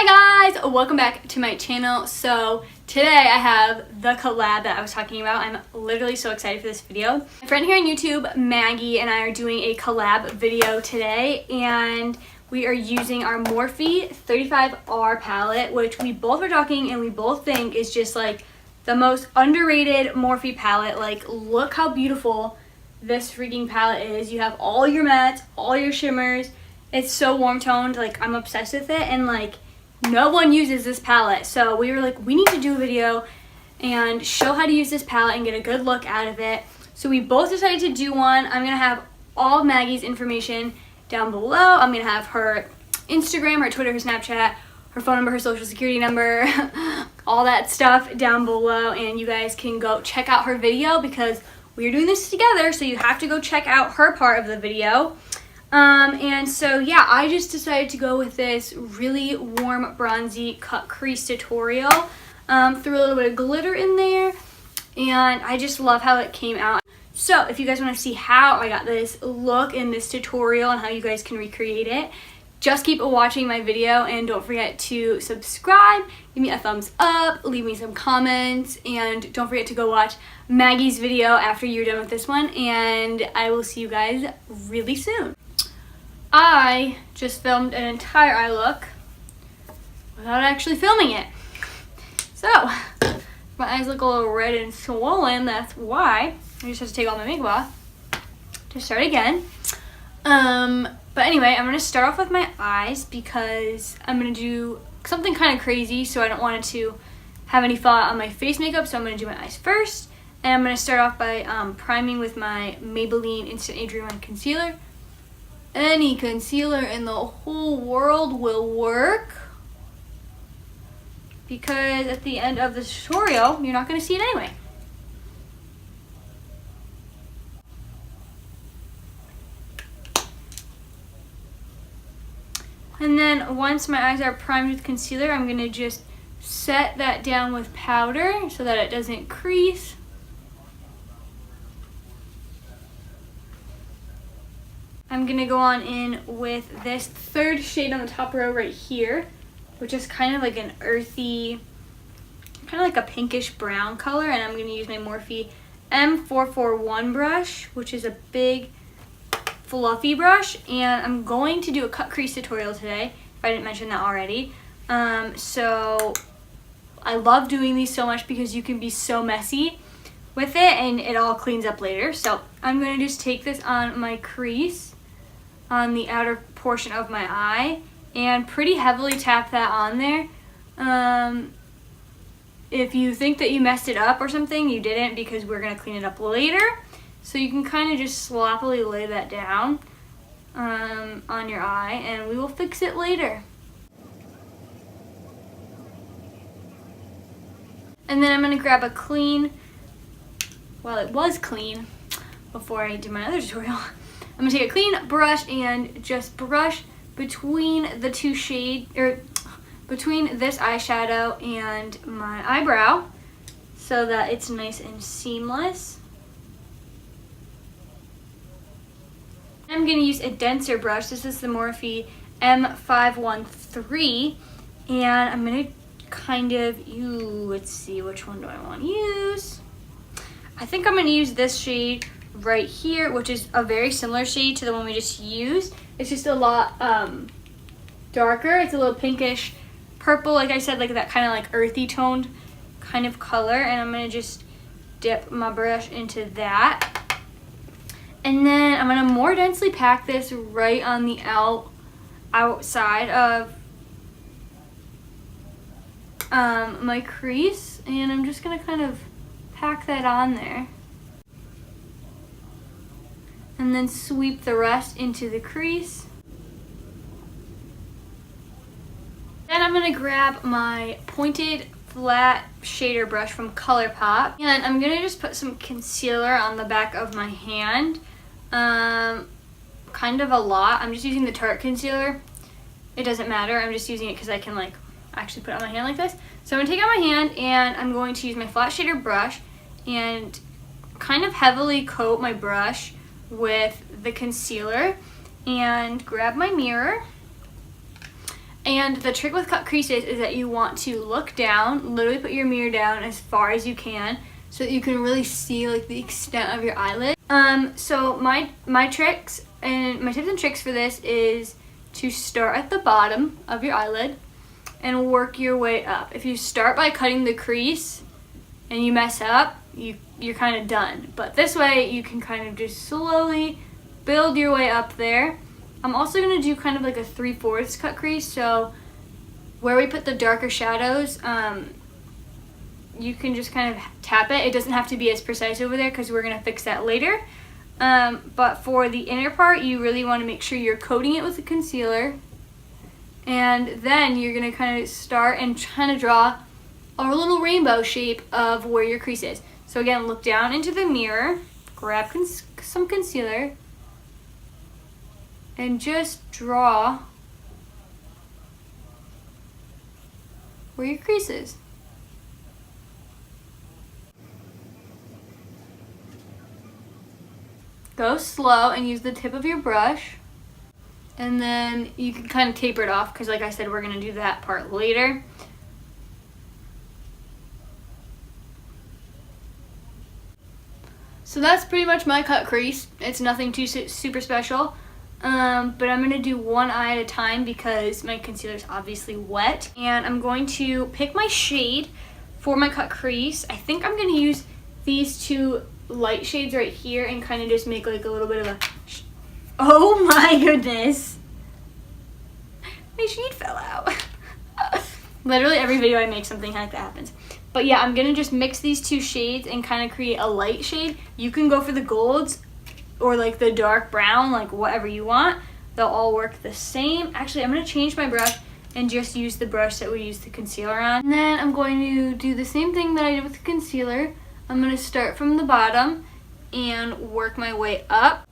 Hi guys, welcome back to my channel. So today I have the collab that I was talking about. I'm literally so excited for this video. My friend here on YouTube, Maggie, and I are doing a collab video today, and we are using our Morphe 35R palette, which we both were talking and we both think is just like the most underrated Morphe palette. Like, look how beautiful this freaking palette is. You have all your mattes, all your shimmers. It's so warm toned. Like, I'm obsessed with it, and like no one uses this palette. So we were like, we need to do a video and show how to use this palette and get a good look out of it. So we both decided to do one. I'm gonna have all of Maggie's information down below. I'm gonna have her Instagram, her Twitter, her Snapchat, her phone number, her social security number, all that stuff down below, and you guys can go check out her video because we're doing this together, so you have to go check out her part of the video. And so yeah, I just decided to go with this really warm bronzy cut crease tutorial. Threw a little bit of glitter in there, and I just love how it came out. So if you guys want to see how I got this look in this tutorial and how you guys can recreate it, just keep watching my video, and don't forget to subscribe, give me a thumbs up, leave me some comments, and don't forget to go watch Maggie's video after you're done with this one, and I will see you guys really soon. I just filmed an entire eye look without actually filming it. So, my eyes look a little red and swollen, that's why. I just have to take all my makeup off to start again. But anyway, I'm going to start off with my eyes because I'm going to do something kind of crazy, so I don't want it to have any fallout on my face makeup, so I'm going to do my eyes first. And I'm going to start off by priming with my Maybelline Instant Age Rewind Concealer. Any concealer in the whole world will work, because at the end of the tutorial, you're not going to see it anyway. And then once my eyes are primed with concealer, I'm going to just set that down with powder so that it doesn't crease. I'm going to go on in with this third shade on the top row right here, which is kind of like an earthy, kind of like a pinkish brown color, and I'm going to use my Morphe M441 brush, which is a big fluffy brush, and I'm going to do a cut crease tutorial today, if I didn't mention that already. So I love doing these so much because you can be so messy with it and it all cleans up later. So I'm going to just take this on my crease on the outer portion of my eye and pretty heavily tap that on there. If you think that you messed it up or something, you didn't, because we're going to clean it up later. So you can kind of just sloppily lay that down on your eye, and we will fix it later. And then I'm going to grab a clean, well, it was clean before I did my other tutorial. I'm going to take a clean brush and just brush between the two shades, or between this eyeshadow and my eyebrow, so that it's nice and seamless. I'm going to use a denser brush. This is the Morphe M513, and I'm going to kind of, let's see, which one do I want to use? I think I'm going to use this shade right here, which is a very similar shade to the one we just used. It's just a lot darker. It's a little pinkish purple, like I said, like that kind of like earthy toned kind of color, and I'm going to just dip my brush into that. And then I'm going to more densely pack this right on the outside of my crease, and I'm just going to kind of pack that on there. And then sweep the rest into the crease. Then I'm going to grab my pointed flat shader brush from ColourPop, and I'm going to just put some concealer on the back of my hand. Kind of a lot. I'm just using the Tarte concealer. It doesn't matter. I'm just using it because I can like actually put it on my hand like this. So I'm going to take out my hand, and I'm going to use my flat shader brush and kind of heavily coat my brush with the concealer, and grab my mirror, And the trick with cut creases is that you want to look down, literally put your mirror down as far as you can so that you can really see like the extent of your eyelid. So my tricks and my tips and tricks for this is to start at the bottom of your eyelid and work your way up. If you start by cutting the crease and you mess up, you're kind of done. But this way you can kind of just slowly build your way up there. I'm also going to do kind of like a 3/4 cut crease, so where we put the darker shadows, you can just kind of tap it. It doesn't have to be as precise over there because we're going to fix that later. But for the inner part, you really want to make sure you're coating it with the concealer, and then you're going to kind of start and kind of draw a little rainbow shape of where your crease is. So again, look down into the mirror, grab some concealer, and just draw where your crease is. Go slow and use the tip of your brush, and then you can kind of taper it off because like I said, we're going to do that part later. So that's pretty much my cut crease. It's nothing too super special. But I'm going to do one eye at a time because my concealer is obviously wet. And I'm going to pick my shade for my cut crease. I think I'm going to use these two light shades right here and kind of just make like a little bit of a... Oh my goodness. My shade fell out. Literally every video I make something like that happens. But yeah, I'm going to just mix these two shades and kind of create a light shade. You can go for the golds or like the dark brown, like whatever you want. They'll all work the same. Actually, I'm going to change my brush and just use the brush that we used the concealer on. And then I'm going to do the same thing that I did with the concealer. I'm going to start from the bottom and work my way up.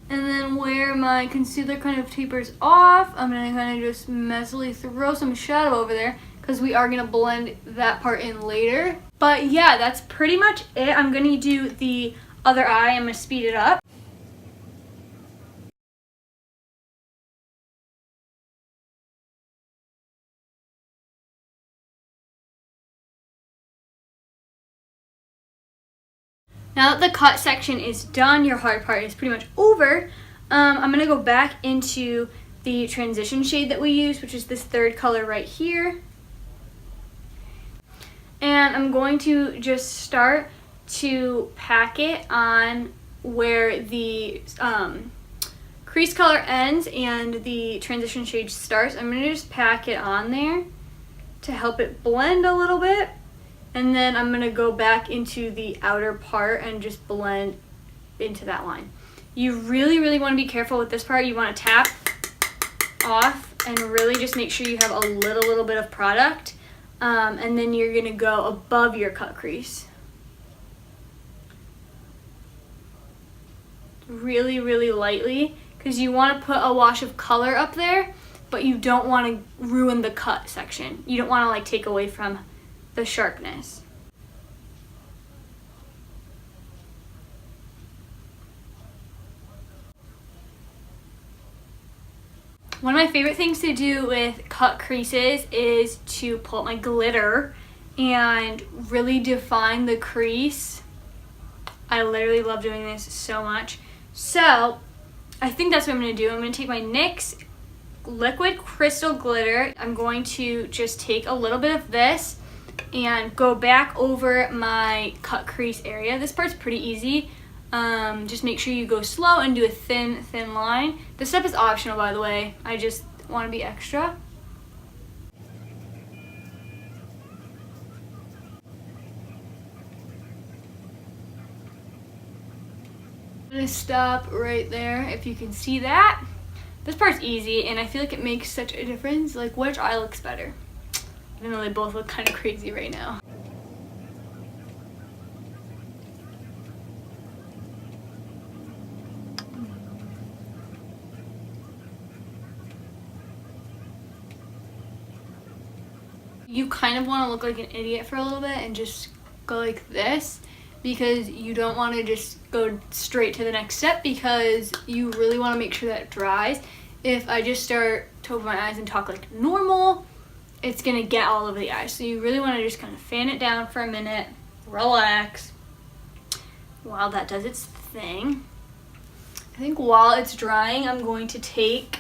And then where my concealer kind of tapers off, I'm going to kind of just messily throw some shadow over there because we are going to blend that part in later. But yeah, that's pretty much it. I'm going to do the other eye. I'm going to speed it up. Now that the cut section is done, your hard part is pretty much over. I'm going to go back into the transition shade that we used, which is this third color right here. And I'm going to just start to pack it on where the crease color ends and the transition shade starts. I'm going to just pack it on there to help it blend a little bit. And then I'm going to go back into the outer part and just blend into that line. You really, really want to be careful with this part. You want to tap off and really just make sure you have a little bit of product. And then you're going to go above your cut crease. Really, really lightly, because you want to put a wash of color up there, but you don't want to ruin the cut section. You don't want to like take away from the sharpness. One of my favorite things to do with cut creases is to pull out my glitter and really define the crease. I literally love doing this so much. So I think that's what I'm going to do. I'm going to take my NYX liquid crystal glitter. I'm going to just take a little bit of this and go back over my cut crease area. This part's pretty easy. Just make sure you go slow and do a thin line. This step is optional, by the way. I just want to be extra. I'm gonna stop right there if you can see that. This part's easy and I feel like it makes such a difference. Like, which eye looks better? Even though they both look kind of crazy right now. You kind of want to look like an idiot for a little bit and just go like this. because you don't want to just go straight to the next step, because you really want to make sure that it dries. If I just start to open my eyes and talk like normal, it's gonna get all over the eyes. So you really want to just kind of fan it down for a minute, relax while that does its thing. I think while it's drying, I'm going to take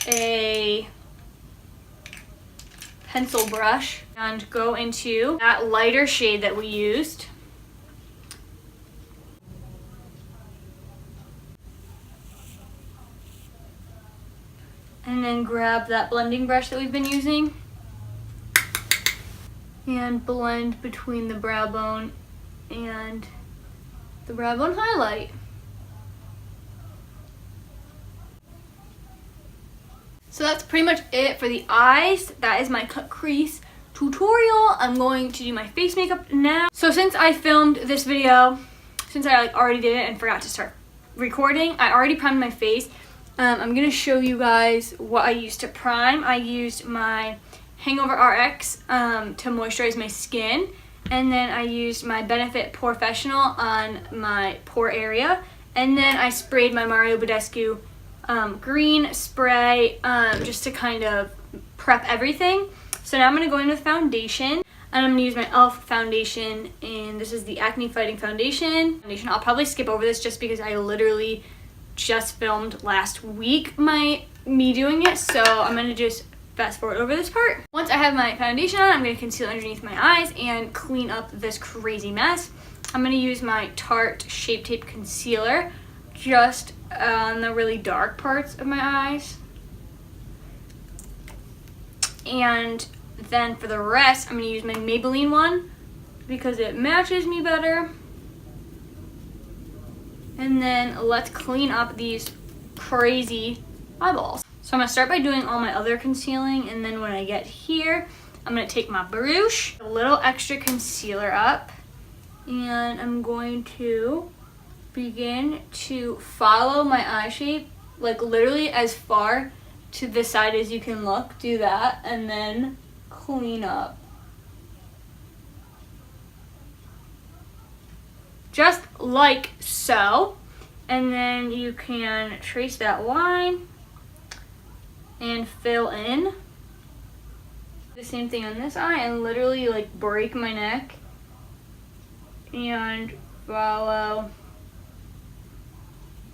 a pencil brush and go into that lighter shade that we used. And then grab that blending brush that we've been using and blend between the brow bone and the brow bone highlight. So that's pretty much it for the eyes. That is my cut crease tutorial. I'm going to do my face makeup now. So since I filmed this video, since I already did it and forgot to start recording, I already primed my face. I'm gonna show you guys what I used to prime. I used my HangoverX to moisturize my skin, and then I used my Benefit Porefessional on my pore area, and then I sprayed my Badescu green spray just to kind of prep everything. So now I'm gonna go in with foundation, and I'm gonna use my e.l.f. foundation, and this is the Acne Fighting Foundation. I'll probably skip over this just because I literally just filmed last week me doing it, so I'm gonna just fast forward over this part. Once I have my foundation on, I'm gonna conceal underneath my eyes and clean up this crazy mess. I'm gonna use my Tarte Shape Tape Concealer just on the really dark parts of my eyes. And then for the rest, I'm gonna use my Maybelline one because it matches me better. And then let's clean up these crazy eyeballs. So I'm gonna start by doing all my other concealing, and then when I get here, I'm gonna take my brush, a little extra concealer up, and I'm going to begin to follow my eye shape, like literally as far to the side as you can look. Do that, and then clean up. Just like so. And then you can trace that line and fill in. The same thing on this eye, and literally like break my neck and follow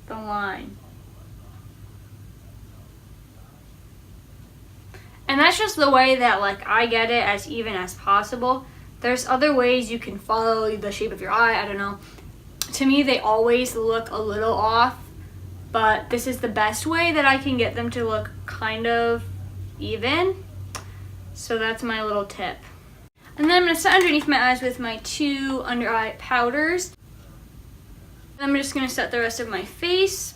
the line. And that's just the way that like I get it, as even as possible. There's other ways you can follow the shape of your eye, I don't know. To me, they always look a little off, but this is the best way that I can get them to look kind of even. So that's my little tip. And then I'm gonna set underneath my eyes with my 2 under eye powders. I'm just gonna set the rest of my face.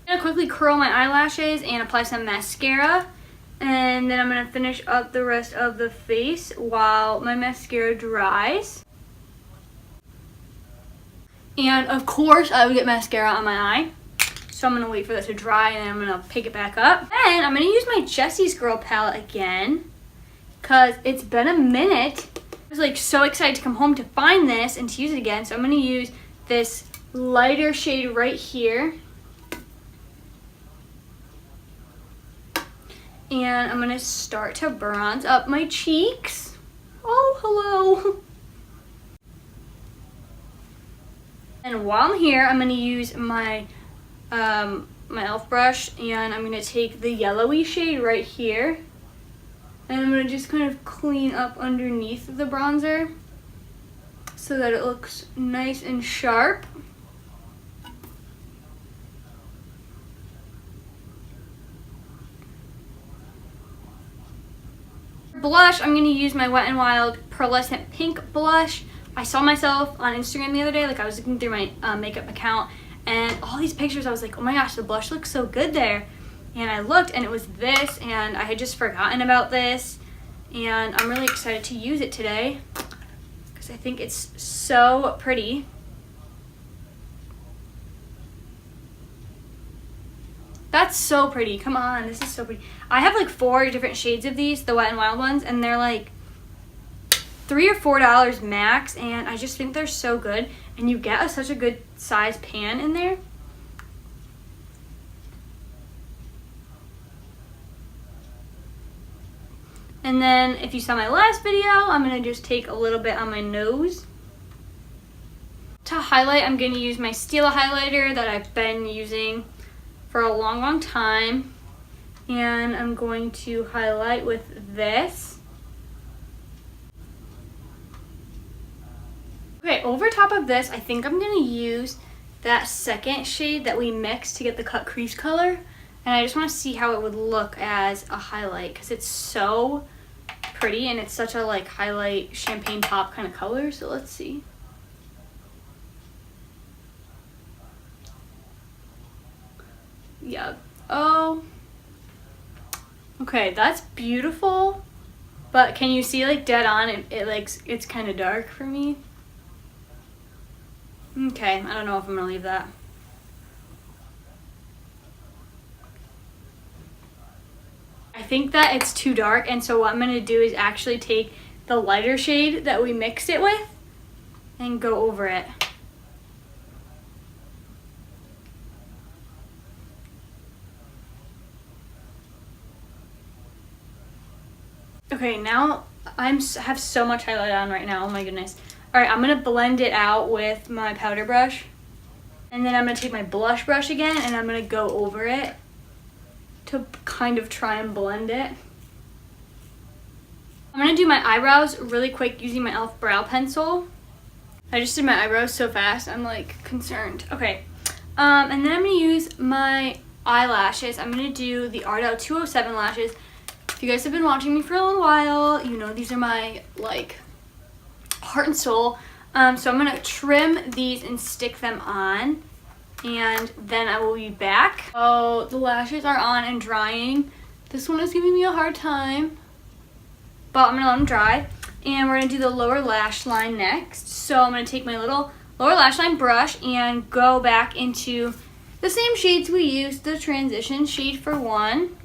I'm gonna quickly curl my eyelashes and apply some mascara. And then I'm going to finish up the rest of the face while my mascara dries. And of course I would get mascara on my eye. So I'm going to wait for that to dry, and then I'm going to pick it back up. And I'm going to use my Jessie's Girl palette again, because it's been a minute. I was like so excited to come home to find this and to use it again. So I'm going to use this lighter shade right here. And I'm gonna start to bronze up my cheeks. Oh, hello. And while I'm here, I'm gonna use my my e.l.f. brush, and I'm gonna take the yellowy shade right here, and I'm gonna just kind of clean up underneath the bronzer so that it looks nice and sharp. Blush, I'm going to use my Wet n Wild Pearlescent Pink blush. I saw myself on Instagram the other day, like I was looking through my makeup account, and all these pictures, I was like, oh my gosh, the blush looks so good there. And I looked, and it was this, and I had just forgotten about this, and I'm really excited to use it today because I think it's so pretty. That's so pretty. Come on, this is so pretty. I have like 4 different shades of these, the Wet n Wild ones, and they're like $3 or $4 max, and I just think they're so good, and you get such a good size pan in there. And then if you saw my last video, I'm going to just take a little bit on my nose. To highlight, I'm going to use my Stila highlighter that I've been using for a long time. And I'm going to highlight with this. Okay, over top of this, I think I'm going to use that second shade that we mixed to get the cut crease color. And I just want to see how it would look as a highlight, because it's so pretty and it's such a like highlight champagne pop kind of color. So let's see. Yeah. Oh. Okay, that's beautiful. But can you see like dead on? It's kind of dark for me. Okay, I don't know if I'm gonna leave that. I think that it's too dark, and so what I'm going to do is actually take the lighter shade that we mixed it with and go over it. Okay, now I have so much highlight on right now. Oh my goodness. Alright, I'm going to blend it out with my powder brush. And then I'm going to take my blush brush again, and I'm going to go over it to kind of try and blend it. I'm going to do my eyebrows really quick using my e.l.f. brow pencil. I just did my eyebrows so fast, I'm like concerned. Okay, and then I'm going to use my eyelashes. I'm going to do the Ardell 207 lashes. If you guys have been watching me for a little while, you know these are my like heart and soul. So I'm going to trim these and stick them on. And then I will be back. Oh, the lashes are on and drying. This one is giving me a hard time, but I'm gonna let them dry. And we're gonna do the lower lash line next. So I'm gonna take my little lower lash line brush and go back into the same shades we used, the transition shade for one.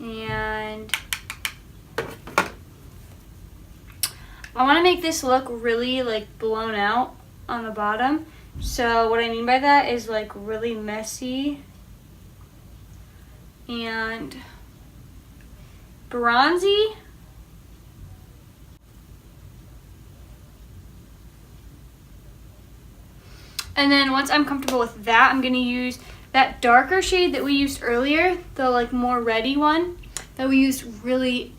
And I wanna make this look really like blown out on the bottom. So what I mean by that is like really messy and bronzy. And then once I'm comfortable with that, I'm going to use that darker shade that we used earlier, the like more reddy one that we used really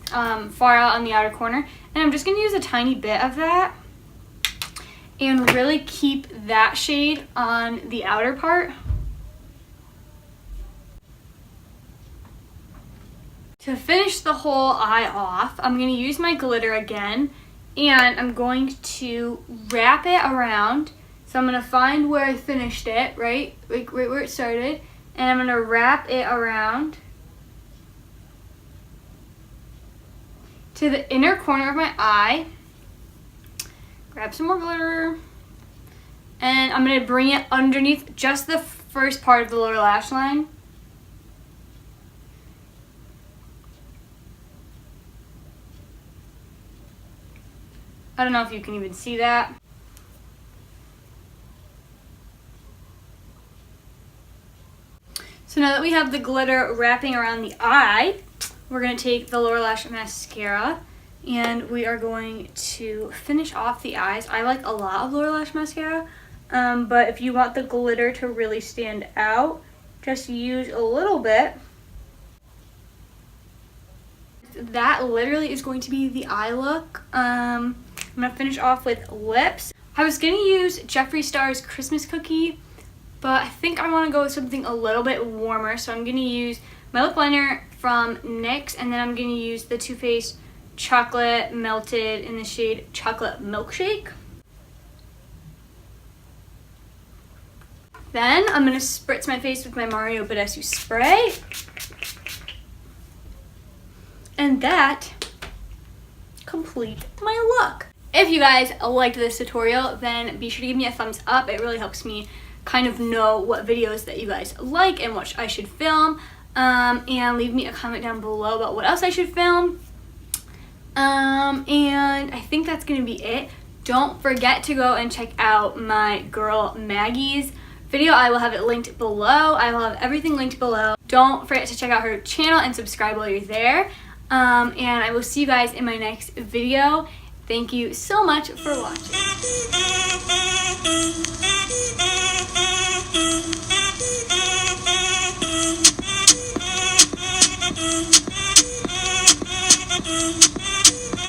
far out on the outer corner. And I'm just going to use a tiny bit of that and really keep that shade on the outer part. To finish the whole eye off, I'm going to use my glitter again, and I'm going to wrap it around. So I'm going to find where I finished it, right where it started, and I'm going to wrap it around to the inner corner of my eye. Grab some more glitter, and I'm going to bring it underneath just the first part of the lower lash line. I don't know if you can even see that. So now that we have the glitter wrapping around the eye, we're going to take the lower lash mascara and we are going to finish off the eyes. I like a lot of lower lash mascara, but if you want the glitter to really stand out, just use a little bit. That literally is going to be the eye look. I'm going to finish off with lips. I was going to use Jeffree Star's Christmas Cookie, but I think I want to go with something a little bit warmer, so I'm going to use my lip liner from NYX, and then I'm going to use the Too Faced Chocolate Melted in the shade Chocolate Milkshake. Then I'm going to spritz my face with my Mario Badescu spray. And that completes my look. If you guys liked this tutorial, then be sure to give me a thumbs up. It really helps me kind of know what videos that you guys like and what I should film. And leave me a comment down below about what else I should film. And I think that's gonna be it. Don't forget to go and check out my girl Maggie's video. I will have it linked below. I will have everything linked below. Don't forget to check out her channel and subscribe while you're there. And I will see you guys in my next video. Thank you so much for watching.